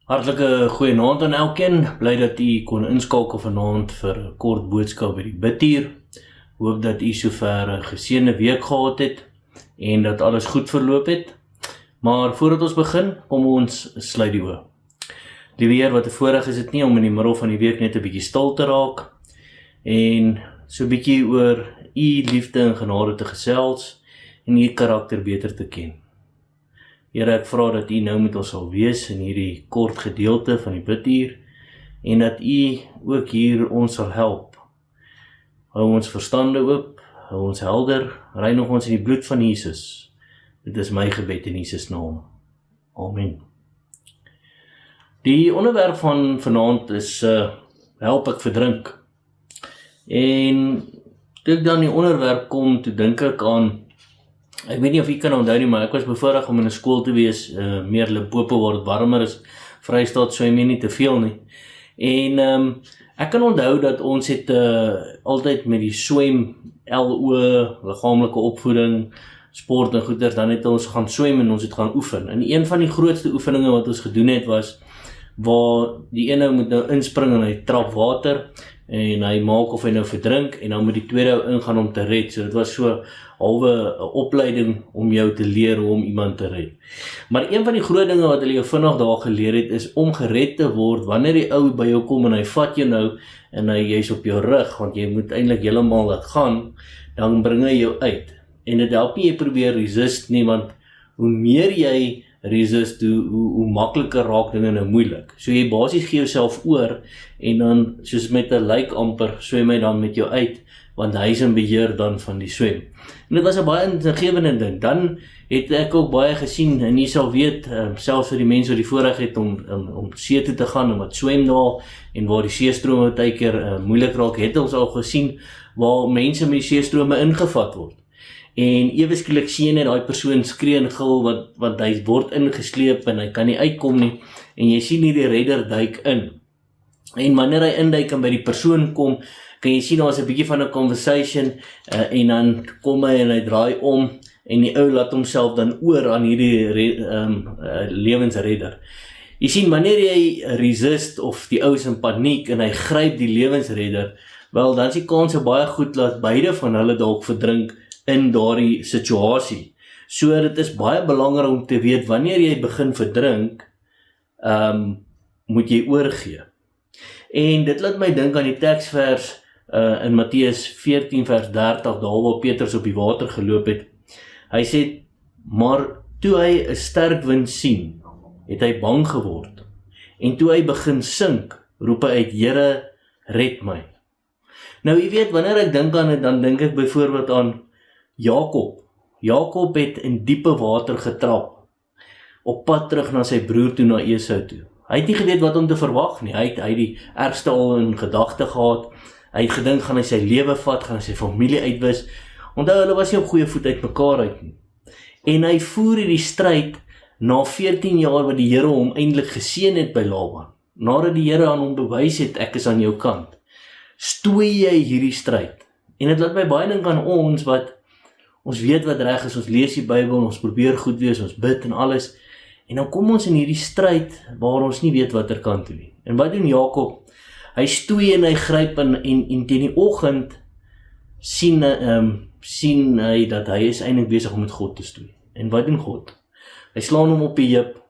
Hartlike goeienaand aan elkeen. Bly dat u kon inskakel vanaand vir 'n kort boodskap by die bidtuur. Hoop dat u sover 'n geseënde week gehad het en dat alles goed verloop het. Maar voordat ons begin, kom ons sluit die oë. Liewe Heer, wat 'n voorreg is dit nie om in die middel van die week net 'n bietjie stil te raak en so 'n bietjie oor u liefde en genade te gesels en u karakter beter te ken. Here, ek vra dat u nou met ons sal wees in hierdie kort gedeelte van die bidtuur en dat u ook hier ons sal help. Hou ons verstande oop, hou ons helder, reinig ons in die bloed van Jesus. Dit is my gebed in Jesus naam. Amen. Die onderwerp van vanaand is help ek verdrink. En toe ek dan die onderwerp kom, toe dink ek aan, ek weet nie of jy kan onthou nie, maar ek was bevoorreg om in 'n skool te wees, meer Limpopo waar dit warmer is, Vrystaat swem jy nie te veel nie. En ek kan onthou dat ons het altyd met die swem, LO, liggaamlike opvoeding, sport en goeders, dan het ons gaan swem en ons het gaan oefen. En een van die grootste oefeninge wat ons gedoen het was, waar die ene moet nou inspring en hy trap water, en hy maak of hy nou verdrink, en dan moet die tweede ou ingaan om te red. So dit was so halwe 'n opleiding om jou te leer hoe om iemand te red. Maar een van die groot dinge wat hulle jou vinnig daar geleer het, is om gered te word, wanneer die ou by jou kom en hy vat jou nou, en jy's op jou rug, want jy moet eintlik heeltemal laat gaan, dan bring hy jou uit. En dit help nie jy probeer resist nie, want hoe meer jy resist, hoe makliker raak dinge nou moeilik. So jy basies gee jouself oor, en dan, soos met 'n lijk amper, swem hy dan met jou uit, want hy is in beheer dan van die swem. En dit was 'n baie ingewende ding. Dan het ek ook baie gesien, en jy sal weet, selfs vir die mense wat die voorreg het om see toe te gaan, en wat swem daar, en waar die seestrome baie keer moeilik raak, het ons al gesien, waar mense met die seestrome ingevat word. En ewe skielik sien jy daai persoon skree en gil, want hy word ingesleep en hy kan nie uitkom nie, en jy sien hierdie redder duik in. En wanneer hy induik en by die persoon kom, kan jy sien daar is 'n bietjie van 'n conversation, en dan kom hy en hy draai om, en die ou laat homself dan oor aan hierdie lewensredder. Jy sien, wanneer jy resist of die ou is in paniek en hy gryp die lewensredder, wel dan is die kans baie goed dat beide van hulle dalk verdrink in daardie situasie. So dit is baie belangrik om te weet, wanneer jy begin verdrink, moet jy oorgee. En dit laat my dink aan die teksvers in Matteus 14 vers 30, daar waar Petrus op die water geloop het. Hy sê, maar toe hy 'n sterk wind sien, het hy bang geword. En toe hy begin sink, roep hy uit, Here, red my. Nou, jy weet, wanneer ek dink aan dit, dan dink ek byvoorbeeld aan Jakob. Jakob het in diepe water getrap, op pad terug na sy broer toe, na Esau toe. Hy het nie geweet wat om te verwag nie, hy het die ergste al in gedagte gehad, hy het gedink, gaan hy sy lewe vat, gaan hy sy familie uitwis, onthou hulle was nie op goeie voet uit mekaar uit nie. En hy voer hierdie stryd, na 14 jaar wat die Here hom eintlik geseën het by Laban, nadat die Here aan hom bewys het, ek is aan jou kant, stoei jy hierdie stryd. En dit laat my baie dink aan ons, wat ons weet wat reg is, ons lees die Bybel, ons probeer goed wees, ons bid en alles, en dan kom ons in hierdie stryd, waar ons nie weet wat kant toe nie. En wat doen Jakob? Hy stoei en hy gryp en teen die oggend sien hy dat hy is eintlik besig om met God te stoei. En wat doen God? Hy slaan hom op die heup,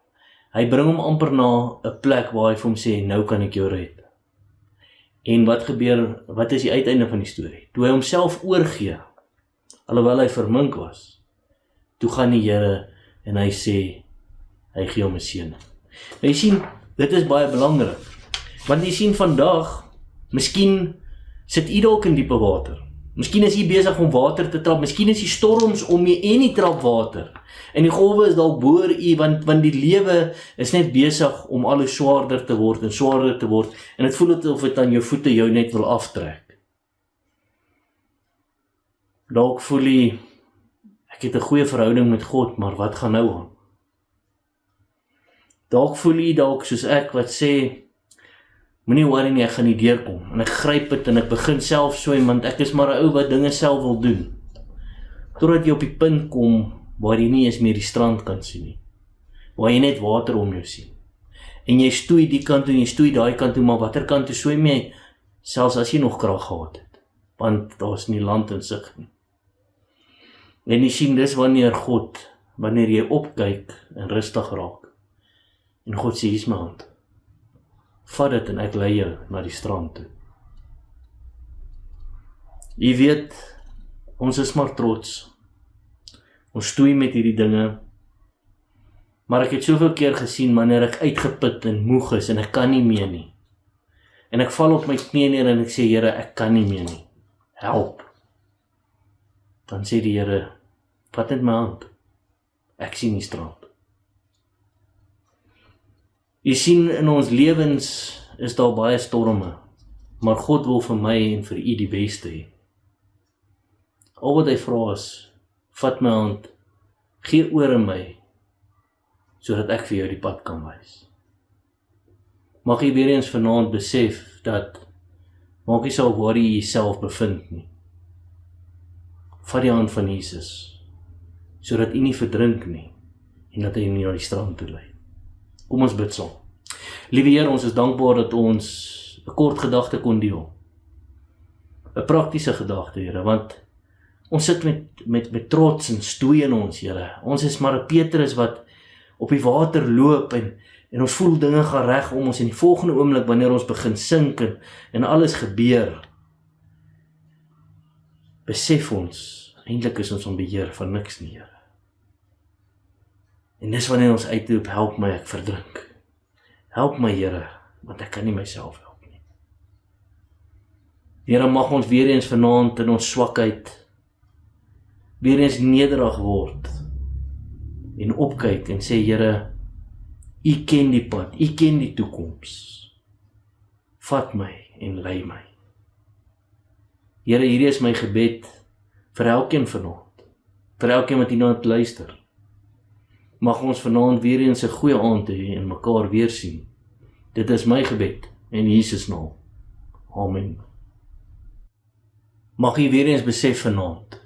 hy bring hom amper na 'n plek waar hy vir hom sê, nou kan ek jou red. En wat gebeur, wat is die uiteinde van die storie? Toe hy homself oorgee, alhoewel hy vermink was, toe gaan die Here en hy sê, hy gee hom 'n seën. Nou jy sien, dit is baie belangrik, want jy sien vandag, miskien sit u dalk in diepe water, miskien is u besig om water te trap, miskien is die storms om u en die trap water, en die golwe is dalk bo u, want die lewe is net besig om al hoe swaarder te word, en dit voel of dit aan jou voete jou net wil aftrek. Dalk voel jy, ek het 'n goeie verhouding met God, maar wat gaan nou aan? Dalk voel jy dalk soos ek wat sê, moenie worry nie, ek gaan nie deurkom, en ek gryp dit en ek begin self swem, want ek is maar 'n ou wat dinge self wil doen. Totdat jy op die punt kom, waar jy nie eens meer die strand kan sien nie, waar jy net water om jou sien. en jy stoei die kant toe en jy stoei daai kant toe, maar watter kant toe swem jy, selfs as jy nog krag gehad het, want daar is nie land in sig nie. En jy sien, dis wanneer jy opkyk en rustig raak, en God sê, hier is my hand, vat dit en ek lei jou na die strand toe. Jy weet, ons is maar trots, ons stoei met hierdie dinge, maar ek het soveel keer gesien, wanneer ek uitgeput en moeg is, en ek kan nie meer nie, en ek val op my knie neer en ek sê, Here, ek kan nie meer nie, help, dan sê die Here, vat net my hand, ek sien die strand. Jy sien, in ons lewens is daar baie storme, maar God wil vir my en vir u die beste hê. Al wat hy vra is, vat my hand, gee oor in my, sodat ek vir jou die pad kan wys. Mag jy weer eens vanaand besef dat, maak nie saak waar jy jouself bevind nie. Vat die hand van Jesus, sodat jy nie verdrink nie, en dat hy nie na die strand toe lei. Kom ons bid saam. Liewe Heer, ons is dankbaar dat ons 'n kort gedagte kon deel. 'n praktiese gedagte, Here, want ons sit met trots en stoei in ons, Here. Ons is maar 'n Petrus wat op die water loop en ons voel dinge gaan reg om ons, en die volgende oomblik wanneer ons begin sink en alles gebeur, besef ons, eintlik is ons on beheer van niks nie, Here. En dis wanneer ons uitroep, help my, ek verdrink. Help my, Here, want ek kan nie myself help nie. Here, mag ons weer eens vanaand in ons swakheid weer eens nederig word en opkyk en sê, Here, u ken die pad, u ken die toekoms. Vat my en lei my. Here, hierdie is my gebed vir elkeen vanaand, vir elkeen wat hierna luister. Mag ons vanaand weer eens 'n goeie aand hê en mekaar weer sien. Dit is my gebed in Jesus naam. Amen. Mag jy weer eens besef vanaand,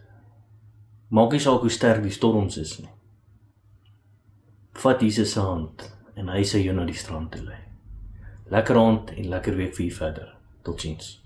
maak nie saak hoe sterk die storms is nie. Vat Jesus se hand en hy sal jou na die strand toe lei. Lekker aand en lekker week vir u verder. Totsiens.